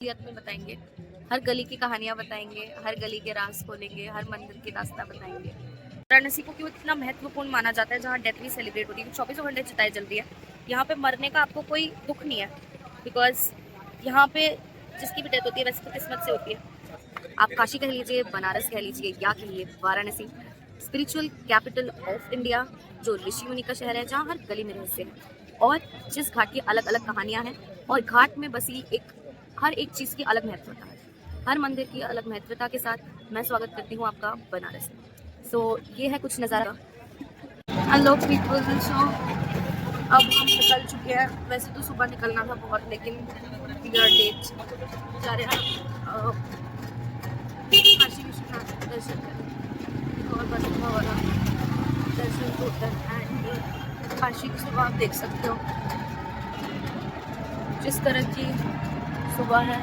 में बताएंगे, हर गली की कहानियां बताएंगे, हर गली के राज खोलेंगे, हर मंदिर की दास्तां बताएंगे। वाराणसी को क्यों इतना महत्वपूर्ण माना जाता है, जहाँ डेथ भी सेलिब्रेट होती है, 24 घंटे चिताएं जलती है। यहाँ पे मरने का आपको कोई दुख नहीं है, बिकॉज यहाँ पे जिसकी भी डेथ होती है वैसे तो किस्मत से होती है। आप काशी कह लीजिए, बनारस कह लीजिए, या कहिए Varanasi, spiritual capital of India, जो ऋषि मुनि का शहर है, जहाँ हर गली में रहस्य है और जिस घाट की अलग अलग कहानियां हैं और घाट में बसी हर एक चीज़ की अलग महत्वता है, हर मंदिर की अलग महत्वता के साथ मैं स्वागत करती हूँ आपका बनारस में। सो ये है कुछ नज़ारा। हेलो पीपल, सो अब हम निकल चुके हैं। वैसे तो सुबह निकलना था बहुत, लेकिन वी आर लेट। जा रहे हैं काशी विश्वनाथ दर्शन करने और बस वाला दर्शन होता है। एंड काशी की सुबह आप देख सकते हो जिस तरह की सुबह है।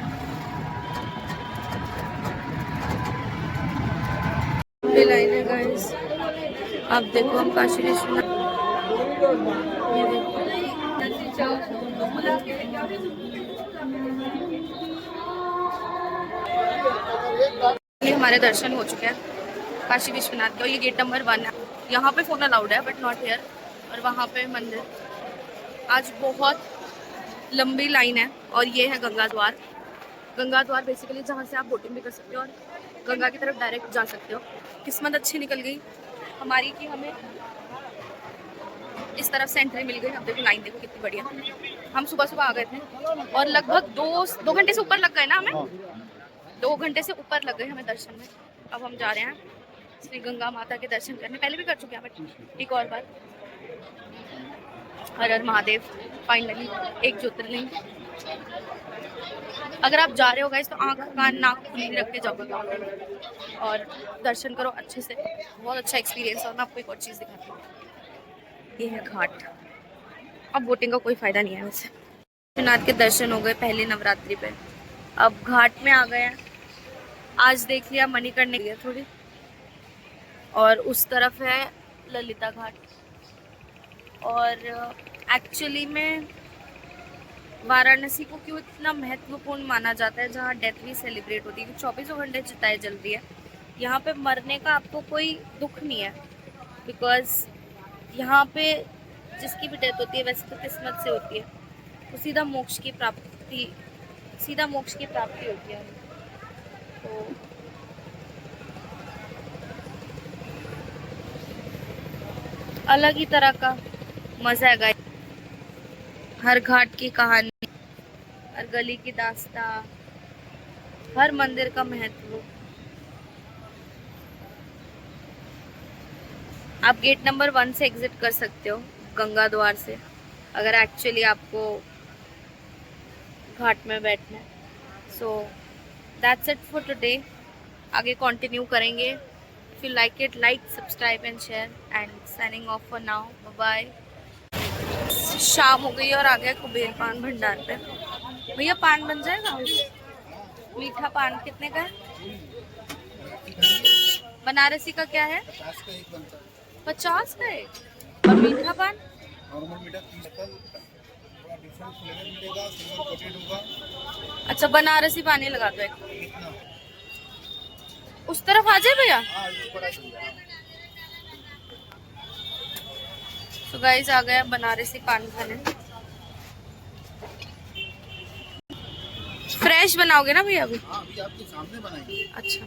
लाइन है गाइस, आप देखो हम काशी विश्वनाथ, ये देखो हमारे दर्शन हो चुके हैं काशी विश्वनाथ के। और ये गेट नंबर 1 है। यहाँ पे फोन अलाउड है बट नॉट हियर। और वहाँ पे मंदिर। आज बहुत लंबी लाइन है और ये है गंगा द्वार। गंगा द्वार बेसिकली जहाँ से आप बोटिंग भी कर सकते हो और गंगा की तरफ डायरेक्ट जा सकते हो। किस्मत अच्छी निकल गई हमारी कि हमें इस तरफ से एंट्री मिल गई। अब देखो लाइन देखो कितनी बढ़िया। हम सुबह सुबह आ गए थे और लगभग दो घंटे से ऊपर लग गए ना हमें। 2 घंटे से ऊपर लग गए हमें दर्शन में। अब हम जा रहे हैं श्री गंगा माता के दर्शन करने। पहले भी कर चुके हैं बट एक और बार। हर हर महादेव, फाइनली एक ज्योतिर्लिंग। अगर आप जा रहे हो गाइस तो आंख कान नाक खुली रख के जाओ और दर्शन करो अच्छे से। बहुत अच्छा एक्सपीरियंस। और मैं आपको एक और चीज़ दिखाती हूँ, ये है घाट। अब बोटिंग का कोई फायदा नहीं है वैसे। विश्वनाथ के दर्शन हो गए पहले नवरात्रि पे। अब घाट में आ गए हैं। आज देख लिया मणिकर्णिका है थोड़ी, और उस तरफ है ललिता घाट। और एक्चुअली में वाराणसी को क्यों इतना महत्वपूर्ण माना जाता है, जहाँ डेथ भी सेलिब्रेट होती है, 24 घंटे चिताएं जलती है। यहाँ पे मरने का आपको कोई दुख नहीं है, बिकॉज यहाँ पे जिसकी भी डेथ होती है वैसे तो किस्मत से होती है, तो सीधा मोक्ष की प्राप्ति होती है। तो अलग ही तरह का मजा है। हर घाट की कहानी, हर गली की दास्तां, हर मंदिर का महत्व। आप गेट नंबर 1 से एग्जिट कर सकते हो, गंगा द्वार से, अगर एक्चुअली आपको घाट में बैठना है। So that's it for today. आगे कंटिन्यू करेंगे। If you like it, like, subscribe and share. And signing off for now, bye bye. शाम हो गई और आ गया कुबेर पान भंडार पे। भैया पान बन जाएगा? मीठा पान कितने का है? बनारसी का क्या है? 50 का एक। और मीठा पान? नॉर्मल मीठा 30 का, थोड़ा डिफरेंट फ्लेवर मिलेगा, सिल्वर कोटेड होगा। अच्छा बनारसी पान ही लगा दो एक। उस तरफ आ जाए भैया। तो गाइस आ गया बनारसी पान खाने। फ्रेश बनाओगे ना भैया? अभी अभी आपके सामने बनाएंगे। अच्छा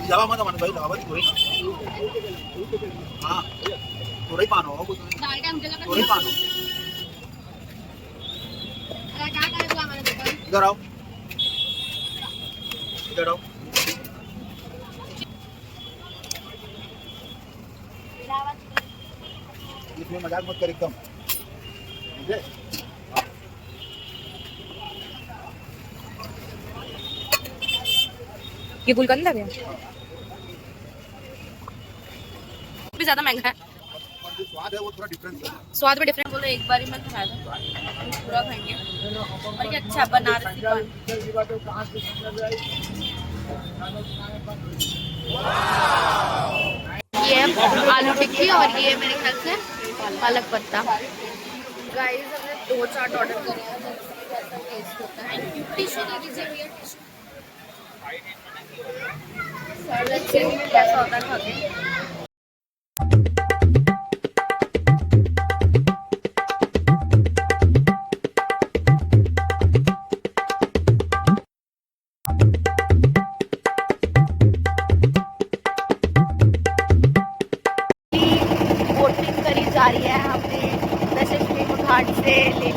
जावा मत मन भाई लावा थोड़ी हां थोड़ी पानो हो कुछ थोड़ी पानो इधर आओ इधर आओ। इसमें मजाक मत कर एकदम, समझे? ये गुलकंद लगे भी ज्यादा महंगा है। जो स्वाद है वो थोड़ा डिफरेंस है। स्वाद में डिफरेंट बोलो, एक बार ही मैं खाया था, हम पूरा खाएंगे। और ये अच्छा बनारसी पान, ये है आलू टिक्की और ये मेरे ख्याल से पालक पत्ता। गाइस हमने 2 चाट ऑर्डर करे हैं, कैसा टेस्ट होता है। टिश्यू दे दीजिए भैया, टिश्यू। लेट्स सी कैसा होता है खा के। बोटिंग करी जा रही है हमने दशमेश घाट से ले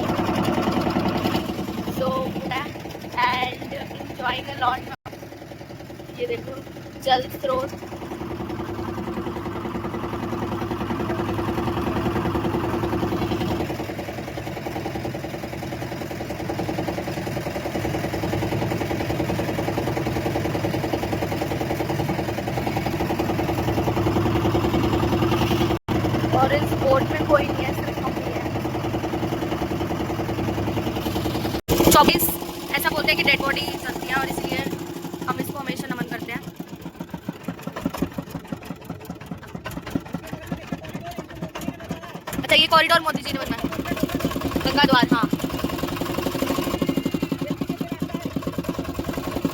so and enjoying a lot. ये देखो जल स्रोत, और इस बोट में कोई नहीं है, सिर्फ हम ही है। 24 ऐसा बोलते हैं कि डेड बॉडी चलती है और इसलिए हम इसको हमेशा नमन करते हैं। अच्छा ये कॉरिडोर मोदी जी ने बनवाया, गंगा द्वार। हाँ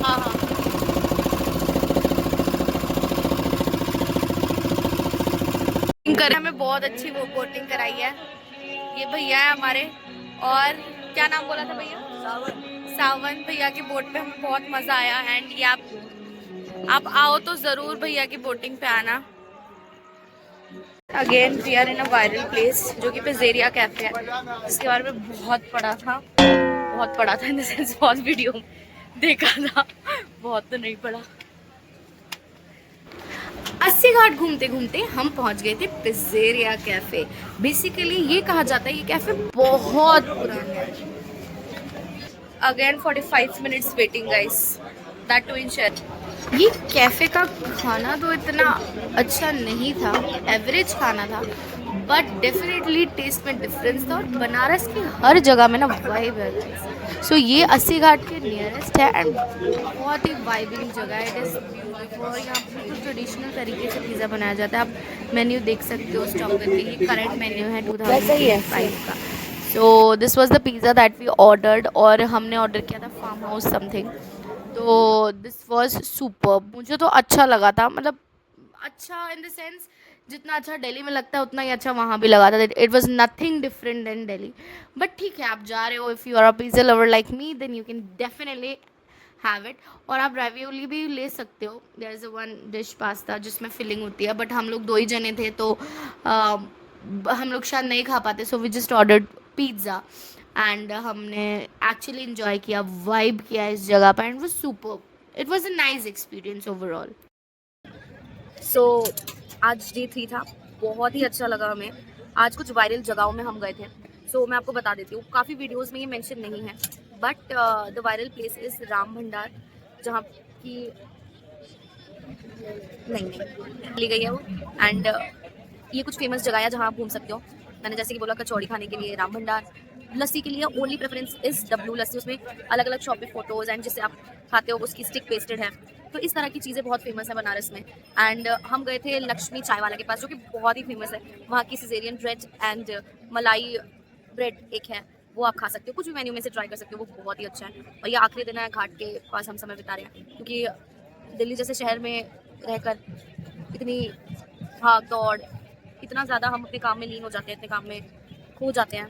हाँ हाँ। हमें बहुत अच्छी वो बोटिंग कराई है, ये भैया है हमारे। और क्या नाम बोला था भैया? सावन भैया की बोट पे हमें बहुत मजा आया। एंड ये आप आओ तो जरूर भैया की बोटिंग पे आना। Again we are in a viral place जो कि पिज़्ज़ेरिया कैफे है, जिसके बारे में बहुत पढ़ा था इन द सेंस बहुत वीडियो देखा था, बहुत तो नहीं पढ़ा। 80 घाट घूमते घूमते हम पहुंच गए थे पिज़्ज़ेरिया कैफे। बेसिकली ये कहा जाता है ये कैफे बहुत पुराना है। Again 45 minutes waiting guys, that too in share. ये कैफे का खाना तो इतना अच्छा नहीं था, एवरेज खाना था, बट डेफिनेटली टेस्ट में डिफरेंस था। और बनारस की हर जगह में ना वाइब है। सो ये 80 घाट के नियरेस्ट है एंड बहुत ही वाइबिंग जगह है। It is beautiful. यहाँ पर ट्रेडिशनल तरीके से पिज़्ज़ा बनाया जाता है, आप मेन्यू देख सकते हो स्टॉप करके। ये करंट मेन्यू है 2005 का। So this was the pizza that we ordered, और हमने ऑर्डर किया था फार्म हाउस समथिंग। तो दिस वॉज सुपर्ब। मुझे तो अच्छा लगा था, मतलब अच्छा इन द सेंस जितना अच्छा दिल्ली में लगता है उतना ही अच्छा वहाँ भी लगा था। It was nothing different than Delhi, but ठीक है आप जा रहे हो, if you are a pizza lover like me then you can definitely have it. और आप रेवियोली भी ले सकते हो। There is a one dish pasta जिसमें फिलिंग होती है, बट हम लोग 2 ही जने थे तो हम लोग शायद नहीं खा पाते, so we just ordered pizza. And हमने एक्चुअली इन्जॉय किया, वाइब किया इस जगह पर, and was superb. It was a nice experience overall. So आज डे 3 था, बहुत ही अच्छा लगा हमें। आज कुछ वायरल जगहों में हम गए थे, सो मैं आपको बता देती हूँ। काफ़ी वीडियोस में ये मेंशन नहीं है, but the viral place is Ram भंडार, जहाँ की नहीं ली गई है वो। एंड ये कुछ फेमस जगह है जहाँ आप घूम सकते हो। मैंने जैसे कि बोला, कचौड़ी खाने के लिए राम भंडार, लस्सी के लिए ओनली प्रेफरेंस इज़ डब्लू लस्सी, उसमें अलग अलग शॉप पे फोटोज़ एंड जिससे आप खाते हो उसकी स्टिक पेस्टेड है। तो इस तरह की चीज़ें बहुत फेमस है बनारस में। एंड हम गए थे लक्ष्मी चाय वाला के पास, जो कि बहुत ही फेमस है। वहाँ की सिजेरियन ब्रेड एंड मलाई ब्रेड एक है, वो आप खा सकते हो, कुछ भी मेन्यू में से ट्राई कर सकते हो, वो बहुत ही अच्छा है। और ये आखिरी दिन है, घाट के पास हम समय बिता रहे हैं, क्योंकि दिल्ली जैसे शहर में रहकर इतनी भाग दौड़, इतना ज़्यादा हम अपने काम में लीन हो जाते हैं, अपने काम में खो जाते हैं,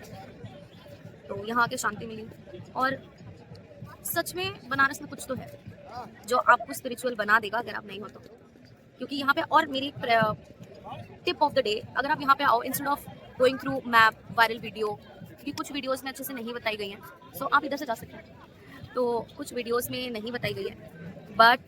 तो यहाँ आके शांति मिली। और सच में बनारस में कुछ तो है जो आपको स्पिरिचुअल बना देगा अगर आप नहीं हो तो। क्योंकि यहाँ पे, और मेरी टिप ऑफ द डे, अगर आप यहाँ पे आओ instead of going through map viral video, क्योंकि कुछ वीडियोस में अच्छे से नहीं बताई गई हैं, सो आप इधर से जा सकते हैं। तो कुछ वीडियोस में नहीं बताई गई है, बट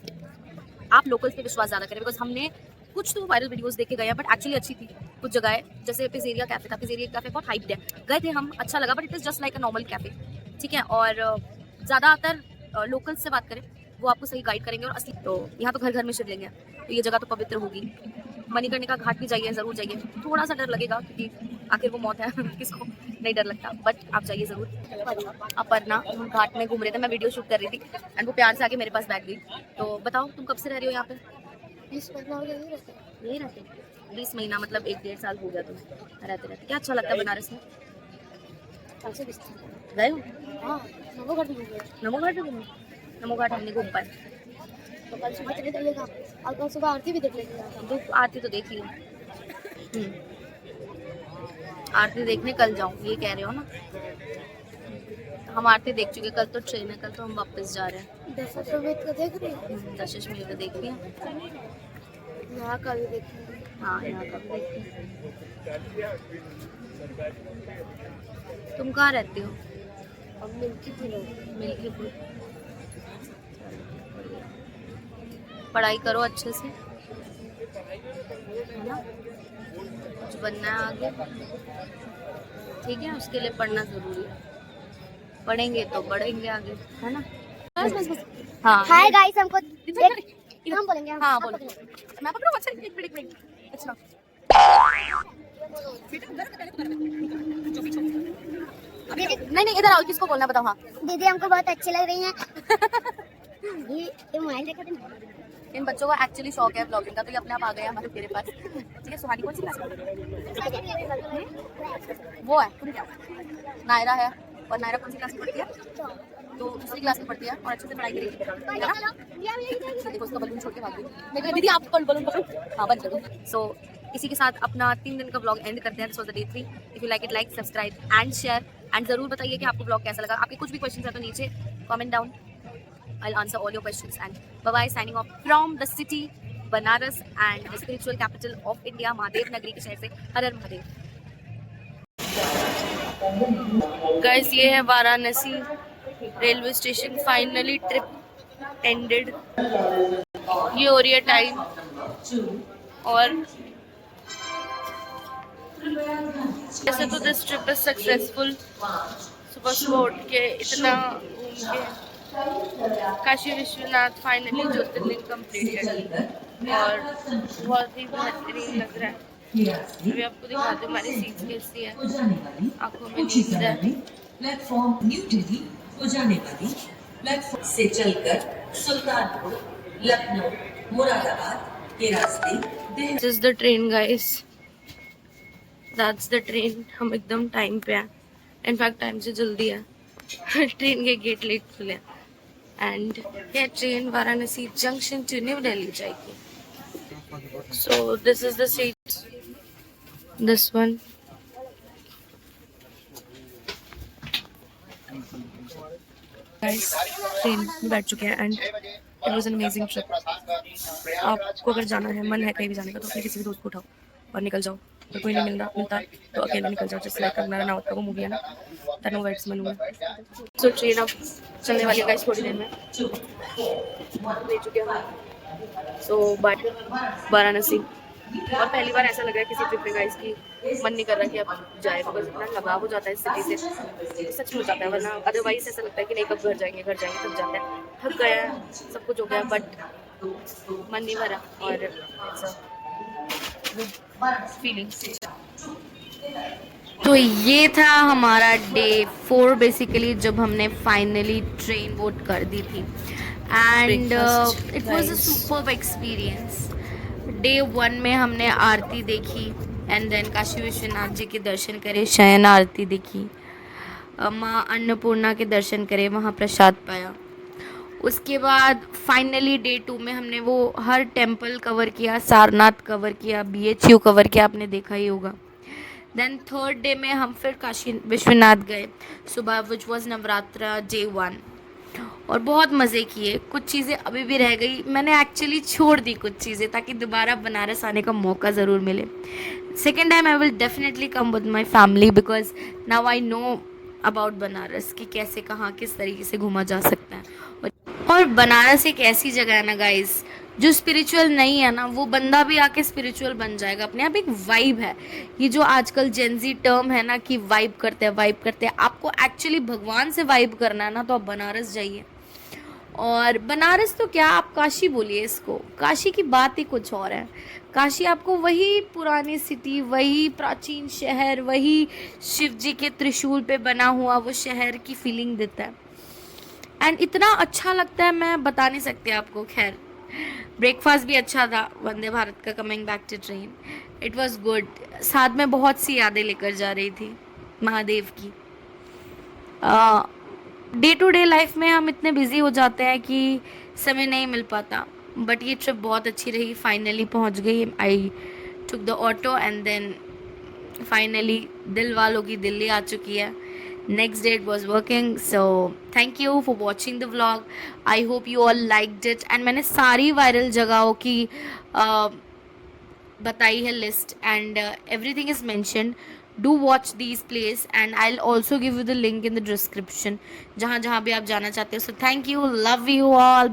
आप लोकल्स पे विश्वास ज़्यादा करें, बिकॉज हमने कुछ तो वायरल वीडियोस देख के गए हैं, बट एक्चुअली अच्छी थी कुछ जगह, जैसे पिज़्ज़ेरिया कैफे था। पिज़्ज़ेरिया कैफे बहुत हाइप्ड है, गए थे हम, अच्छा लगा, but it is just like a normal cafe, ठीक है। और ज़्यादातर लोकल्स से बात करें, वो आपको सही गाइड करेंगे। और असली तो यहाँ तो घर घर में शिवलिंग है, तो ये जगह तो पवित्र होगी। मणिकर्णिका घाट भी जाइए, ज़रूर जाइए। थोड़ा सा डर लगेगा क्योंकि आखिर वो मौत है किसको नहीं डर लगता, बट आप जाइए ज़रूर। अपर्णा घाट में घूम रहे थे, मैं वीडियो शूट कर रही थी एंड वो प्यार से आके मेरे पास बैठ गई। तो बताओ तुम कब से रह रही हो यहाँ पे? 20 महीना हो गया यही रहते 20 महीना, मतलब 1-1.5 साल हो गया तुम्हें रहते रहते। क्या अच्छा लगता है बनारस में? गए हो? हाँ, नमो घाट भी घूम गए। नमो घाट भी घूमे? नमो घाट हम नहीं घूम पाए। तो कल सुबह चले जाइएगा और कल सुबह आरती भी देख लेंगे। धूप आरती तो देख ली। आरती देखने कल जाऊँ ये कह रहे हो ना? हम आरती देख चुके, कल तो ट्रेन है, कल तो हम वापस जा रहे हैं। दशाश्वमेध का देख रही है? दशाश्वमेध में देख लिया। यहाँ का भी देखेंगे। हाँ यहाँ का भी देखते हैं। तुम कहाँ रहती हो? अब मिल्की भी लोग मिल्कीपुर। पढ़ाई करो अच्छे से, है ना? कुछ बनना है आगे, ठीक है? उसके लिए पढ़ना जरूरी है। पढ़ेंगे तो बढ़ेंगे आगे, है ना? बस बस बस। हाँ हाय गाइस, हमको हम बोलेंगे। हाँ बोलो। मैं पकड़ूँ? अच्छा एक मिनट। अच्छा नहीं इधर आओ, किसको बोलना बताओ? हाँ दीदी हमको बहुत अच्छी लग रही हैं। ये मोबाइल देखो तुम। इन बच्चों को एक्चुअली शौक है ब्लॉगिंग का, तो ये अपने आप आ गए हमारे मेरे पास। ठीक है, सुहानी कौन सी क्लास में? वो है नायरा है, और नायरा कौन सी क्लास में पढ़ती है? तो दूसरी क्लास में पढ़ती है और अच्छे से पढ़ाई करेगी, है ना? देखो उसका बलून छोड़ के भाग गई। मैं कहा, दीदी आप बलून पकड़ो। हाँ बंद करो। सो इसी के साथ अपना 3 दिन का ब्लॉग एंड करते हैं। So the day 3, if you like it, like, subscribe and share and जरूर बताइए कि आपको ब्लॉग कैसा लगा। आपके कुछ भी क्वेश्चन है तो नीचे comment down, I'll answer all your questions. And bye bye, signing off from the city Banaras and the spiritual capital of India, Mahadev नगरी के शहर से। हर हर महादेव। गाइस ये है Varanasi railway station. Finally trip ended. ये हो रही है टाइम और वैसे तो दिस ट्रिप इज सक्सेसफुल। सुबह सुबह उठ के इतना घूम के काशी विश्वनाथ फाइनली ज्योतिर्लिंग कंप्लीटेड और बहुत ही बेहतरीन लग रहा है। अभी आपको दिखा दूं हमारी सीट्स कैसी है। आंखों में नींद है। प्लेटफॉर्म न्यू दिल्ली को जाने वाली प्लेटफॉर्म से चलकर सुल्तानपुर, लखनऊ, मुरादाबाद के रास्ते। This is the train guys. That's the train. हम एकदम टाइम पे हैं। इनफैक्ट टाइम से जल्दी है। ट्रेन के गेट लेट खुले हैं। एंड ये train Varanasi junction to New Delhi जाएगी। So this is the seat, this one. Guys train में बैठ चुके हैं and it was an amazing trip. आपको अगर जाना है, मन है कहीं भी जाने का, तो अपने किसी भी दोस्त को उठाओ और निकल जाओ। अगर कोई नहीं मिलता तो अकेले निकल जाओ। जैसे लाइक कंगना रनावत का वो मूवी है ना, तनु वाइट्स मनू है। सो ट्रेन अब चलने वाली है गाइस थोड़ी देर में। ले चुके हैं। सो बाय वाराणसी। और पहली बार ऐसा लग रहा है किसी ट्रिप पे गाइस की मन नहीं कर रहा कि अब जाए, बिकॉज इतना लगाव हो जाता है इस सिटी से, सच में हो जाता है। वरना अदरवाइज ऐसा लगता है कि नहीं कब घर जाएंगे थक जाते हैं। थक गए हैं, सब कुछ हो गया, बट मन नहीं भरा और फीलिंग्स। तो ये था हमारा डे 4 बेसिकली, जब हमने फाइनली ट्रेन बोर्ड कर दी थी and it was a superb experience. Day 1 में हमने आरती देखी एंड देन काशी विश्वनाथ जी के दर्शन करे, शयन आरती देखी, माँ अन्नपूर्णा के दर्शन करे, वहाँ प्रसाद पाया। उसके बाद फाइनली डे 2 में हमने वो हर टेम्पल कवर किया, सारनाथ कवर किया, BHU कवर किया, आपने देखा ही होगा। देन 3rd डे में हम फिर काशी विश्वनाथ गए सुबह, विच वॉज नवरात्रा डे 1, और बहुत मज़े किए। कुछ चीज़ें अभी भी रह गई, मैंने एक्चुअली छोड़ दी कुछ चीज़ें ताकि दोबारा बनारस आने का मौका ज़रूर मिले। Second time I will definitely come with my family because now I know about Banaras कि कैसे कहाँ किस तरीके से घूमा जा सकता है। और बनारस एक ऐसी जगह है ना गाइस, जो स्पिरिचुअल नहीं है ना, वो बंदा भी आके स्पिरिचुअल बन जाएगा। अपने आप एक वाइब है। ये जो आजकल जेनजी टर्म है ना कि वाइब करते हैं, आपको एक्चुअली भगवान से वाइब करना है ना, तो आप बनारस जाइए। और बनारस तो क्या, आप काशी बोलिए इसको, काशी की बात ही कुछ और है। काशी आपको वही पुरानी सिटी, वही प्राचीन शहर, वही शिव जी के त्रिशूल पे बना हुआ वो शहर की फीलिंग देता है। एंड इतना अच्छा लगता है, मैं बता नहीं सकती आपको। खैर, ब्रेकफास्ट भी अच्छा था वंदे भारत का, coming back to train, it was good. साथ में बहुत सी यादें लेकर जा रही थी महादेव की। डे टू डे लाइफ में हम इतने बिजी हो जाते हैं कि समय नहीं मिल पाता, बट ये ट्रिप बहुत अच्छी रही। फाइनली पहुंच गई, I took the auto and then finally दिल वालों की दिल्ली आ चुकी है। Next day it was working, so thank you for watching the vlog. I hope you all liked it. And मैंने सारी वायरल जगहों की बताई है list, and everything is mentioned. Do watch these places and I'll also give you the link in the description जहाँ जहाँ भी आप जाना चाहते हो. So thank you, love you all.